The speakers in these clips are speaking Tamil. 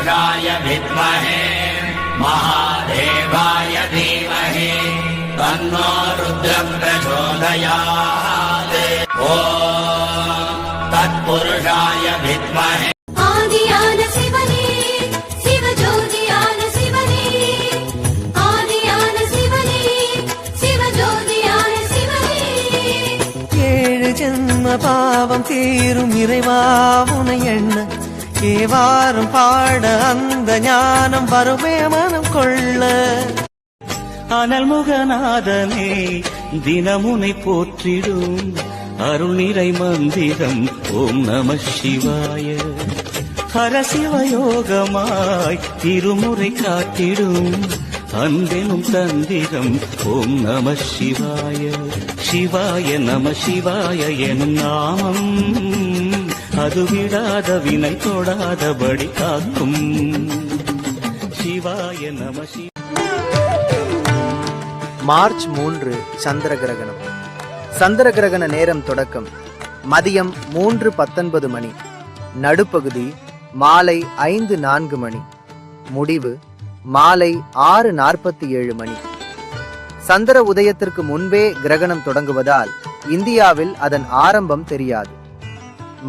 तत्पुरुषाय विद्महे महादेवाय धीमहि तन्नो रुद्रः प्रचोदयात्। ॐ तत्पुरुषाय विद्महे आदियान शिवने शिवज्योतियान शिवने आदियान शिवने शिवज्योतियान शिवने ஏழு ஜென்ம பாவம் தீரும் இறைவா உனை எண்ண ஏவாரும் பாட அந்த ஞானம் வருமே மனம் கொள்ள. அனல் முகநாதனே தினமுனை போற்றிடும் அருள் நிறை மந்திரம் ஓம் நம சிவாய. ஹர சிவயோகமாய் திருமுறை காட்டிடும் அன்பெனும் தந்திரம் ஓம் நம சிவாய. சிவாய நம சிவாய எனும் நாமம் அது விடாத வினை தொடாதபடி காக்கும். சிவாய நம சிவாய. மார்ச் 3 சந்திர கிரகணம். சந்திர கிரகண நேரம் தொடக்கம் மதியம் 3:19 மணி, நடுப்பகுதி மாலை 5:04 மணி, முடிவு மாலை 6:47 மணி. சந்திர உதயத்திற்கு முன்பே கிரகணம் தொடங்குவதால் இந்தியாவில் அதன் ஆரம்பம் தெரியாது.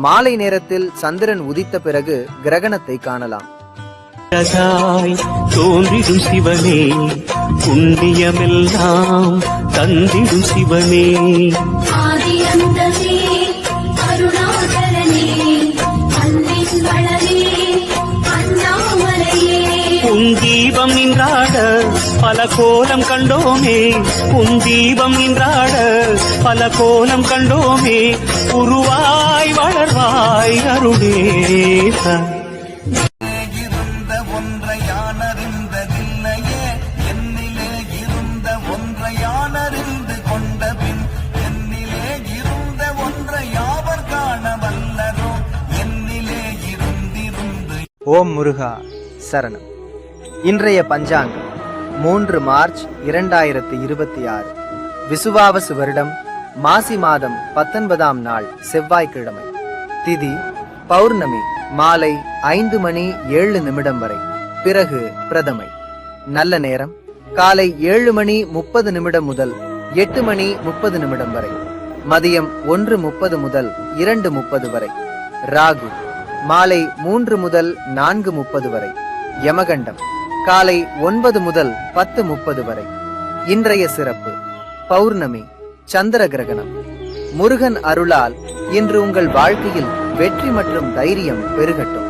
மாலை நேரத்தில் சந்திரன் உதித்த பிறகு கிரகணத்தை காணலாம். தோன்றிடும் சிவனே புண்ணியமெல்லாம் தந்திடும் சிவனே ஆதியந்தமே அருணாகரனே அன்பின் வளரே அண்ணாமலையே. உன் தீபம் நின்றாட பல கோலம் கண்டோமே, உன் தீபம் நின்றாட பல கோலம் கண்டோமே. உருவாய் வளர்வாய் அருளேச. ஓம் முருகா சரணம். இன்றைய பஞ்சாங்கம் 3 மார்ச் 2026, விசுவாவசு வருடம் மாசி மாதம் 19ஆம் நாள் செவ்வாய்க்கிழமை. திதி பௌர்ணமி மாலை 5:07 வரை, பிறகு பிரதமை. நல்ல நேரம் காலை 7:30 முதல் 8:30 வரை, மதியம் 1:30 முதல் 2:30 வரை. ராகு மாலை 3 முதல் 4:30 வரை. யமகண்டம் காலை 9 முதல் 10:30 வரை. இன்றைய சிறப்பு பௌர்ணமி சந்திர கிரகணம். முருகன் அருளால் இன்று உங்கள் வாழ்க்கையில் வெற்றி மற்றும் தைரியம் பெருகட்டும்.